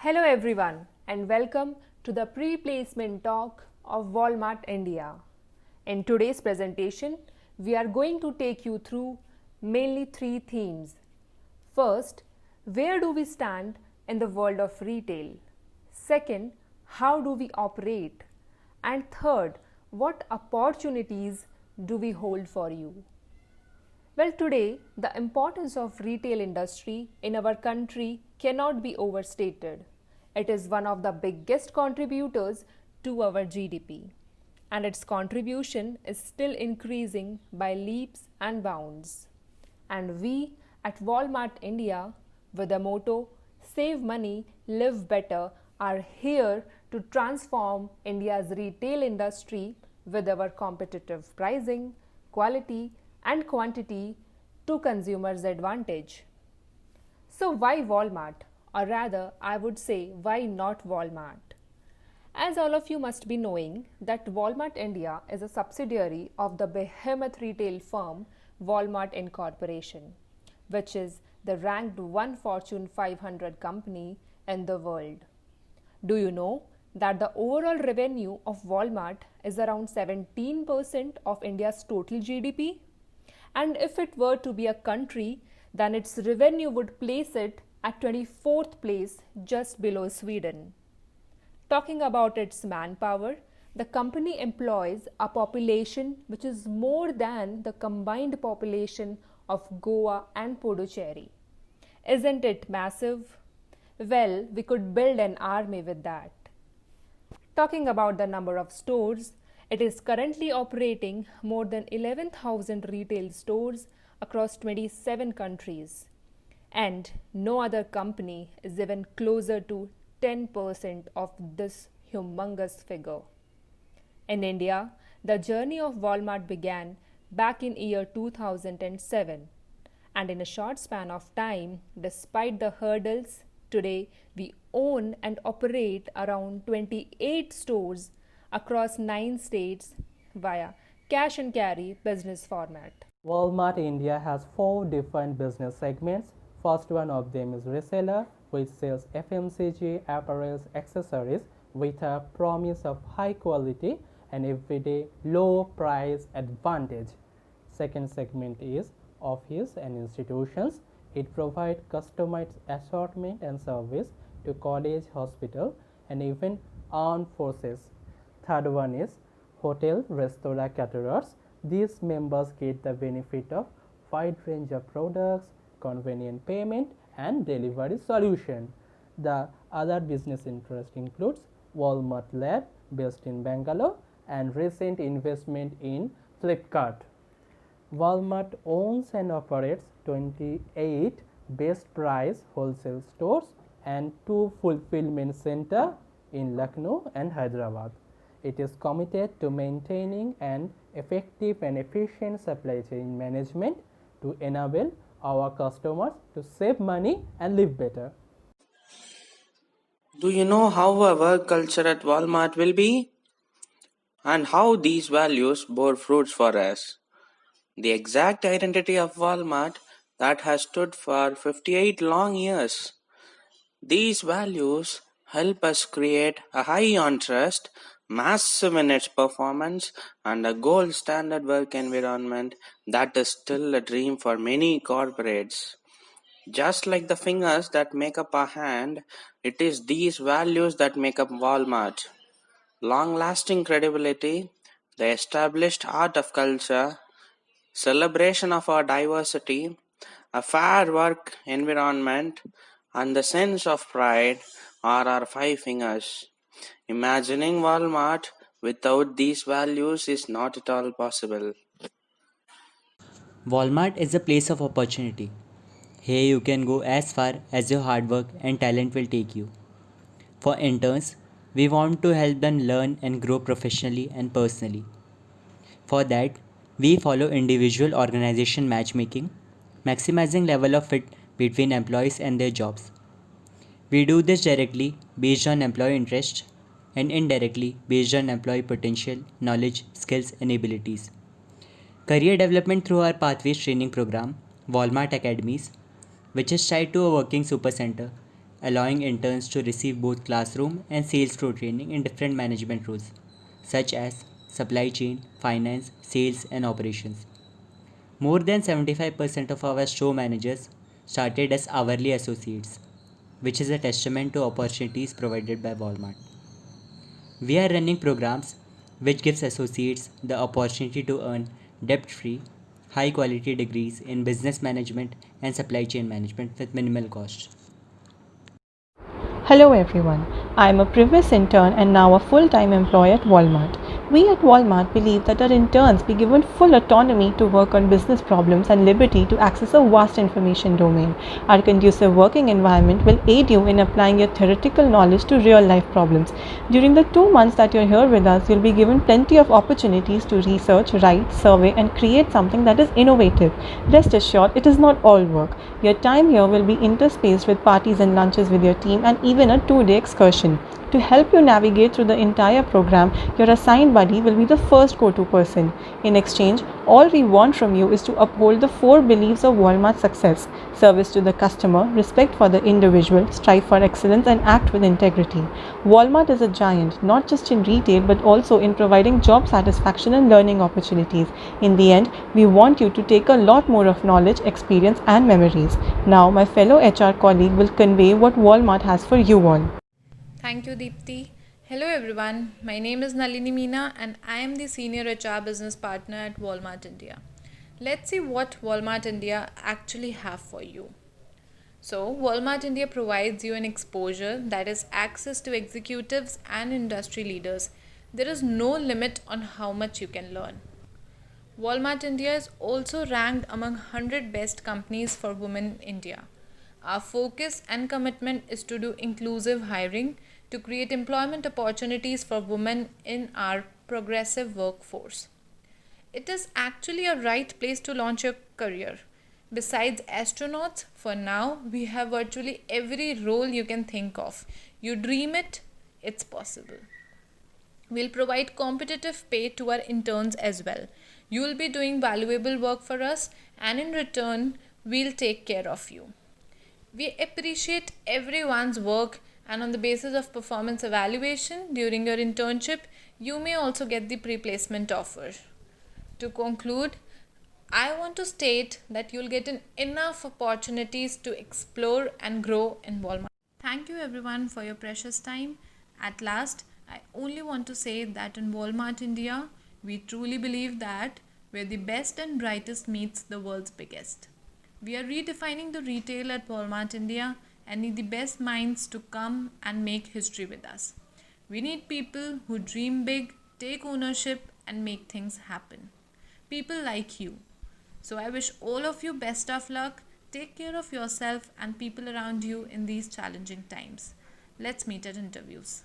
Hello everyone and welcome to the pre-placement talk of Walmart India. In today's presentation, we are going to take you through mainly three themes. First, where do we stand in the world of retail? Second, how do we operate? And third, what opportunities do we hold for you? Well, today, the importance of retail industry in our country cannot be overstated. It is one of the biggest contributors to our GDP, and its contribution is still increasing by leaps and bounds. And we at Walmart India, with the motto Save Money, Live Better, are here to transform India's retail industry with our competitive pricing, quality, and quantity to consumers' advantage. So, why Walmart? Or rather, I would say, why not Walmart? As all of you must be knowing, that Walmart India is a subsidiary of the behemoth retail firm Walmart Incorporation, which is the ranked one Fortune 500 company in the world. Do you know that the overall revenue of Walmart is around 17% of India's total GDP? And if it were to be a country, then its revenue would place it at 24th place, just below Sweden. Talking about its manpower, the company employs a population which is more than the combined population of Goa and Puducherry. Isn't it massive? Well, we could build an army with that. Talking about the number of stores, it is currently operating more than 11,000 retail stores across 27 countries. And no other company is even closer to 10% of this humongous figure. In India, the journey of Walmart began back in year 2007. And in a short span of time, despite the hurdles, today we own and operate around 28 stores across 9 states via cash and carry business format. Walmart India has 4 different business segments. First one of them is reseller, which sells FMCG, apparels, accessories with a promise of high quality and everyday low price advantage. Second segment is office and institutions. It provides customized assortment and service to college, hospital, and even armed forces. Third one is hotel, restaurant caterers. These members get the benefit of wide range of products, convenient payment, and delivery solution. The other business interest includes Walmart Lab, based in Bangalore, and recent investment in Flipkart. Walmart owns and operates 28 best price wholesale stores and 2 fulfillment centers in Lucknow and Hyderabad. It is committed to maintaining an effective and efficient supply chain management to enable our customers to save money and live better. Do you know how our culture at Walmart will be? And how these values bore fruits for us? The exact identity of Walmart that has stood for 58 long years. These values help us create a high on trust, massive in its performance, and a gold standard work environment that is still a dream for many corporates. Just like the fingers that make up a hand, it is these values that make up Walmart. Long lasting credibility, the established art of culture, celebration of our diversity, a fair work environment, and the sense of pride are our 5 fingers. Imagining Walmart without these values is not at all possible. Walmart is a place of opportunity. Here you can go as far as your hard work and talent will take you. For interns, we want to help them learn and grow professionally and personally. For that, we follow individual organization matchmaking, maximizing level of fit between employees and their jobs. We do this directly based on employee interest and indirectly based on employee potential, knowledge, skills, and abilities. Career development through our Pathways training program, Walmart Academies, which is tied to a working super center, allowing interns to receive both classroom and sales floor training in different management roles, such as supply chain, finance, sales, and operations. More than 75% of our store managers started as hourly associates, which is a testament to opportunities provided by Walmart. We are running programs which gives associates the opportunity to earn debt-free, high-quality degrees in business management and supply chain management with minimal cost. Hello everyone, I am a previous intern and now a full-time employee at Walmart. We at Walmart believe that our interns be given full autonomy to work on business problems and liberty to access a vast information domain. Our conducive working environment will aid you in applying your theoretical knowledge to real-life problems. During the 2 months that you're here with us, you'll be given plenty of opportunities to research, write, survey and create something that is innovative. Rest assured, it is not all work. Your time here will be interspaced with parties and lunches with your team and even a 2-day excursion. To help you navigate through the entire program, your assigned buddy will be the first go-to person. In exchange, all we want from you is to uphold the 4 beliefs of Walmart's success: service to the customer, respect for the individual, strive for excellence, and act with integrity. Walmart is a giant, not just in retail but also in providing job satisfaction and learning opportunities. In the end, we want you to take a lot more of knowledge, experience, and memories. Now, my fellow HR colleague will convey what Walmart has for you all. Thank you, Deepti. Hello, everyone. My name is Nalini Meena, and I am the Senior HR Business Partner at Walmart India. Let's see what Walmart India actually have for you. So, Walmart India provides you an exposure, that is access to executives and industry leaders. There is no limit on how much you can learn. Walmart India is also ranked among 100 best companies for women in India. Our focus and commitment is to do inclusive hiring to create employment opportunities for women in our progressive workforce. It is actually a right place to launch your career. Besides astronauts, for now, we have virtually every role you can think of. You dream it, it's possible. We'll provide competitive pay to our interns as well. You'll be doing valuable work for us, and in return, we'll take care of you. We appreciate everyone's work, and on the basis of performance evaluation during your internship, you may also get the pre-placement offer. To conclude, I want to state that you'll get enough opportunities to explore and grow in Walmart. Thank you everyone for your precious time. At last, I only want to say that in Walmart India, we truly believe that where the best and brightest meets the world's biggest. We are redefining the retail at Walmart India and need the best minds to come and make history with us. We need people who dream big, take ownership, and make things happen. People like you. So I wish all of you best of luck. Take care of yourself and people around you in these challenging times. Let's meet at interviews.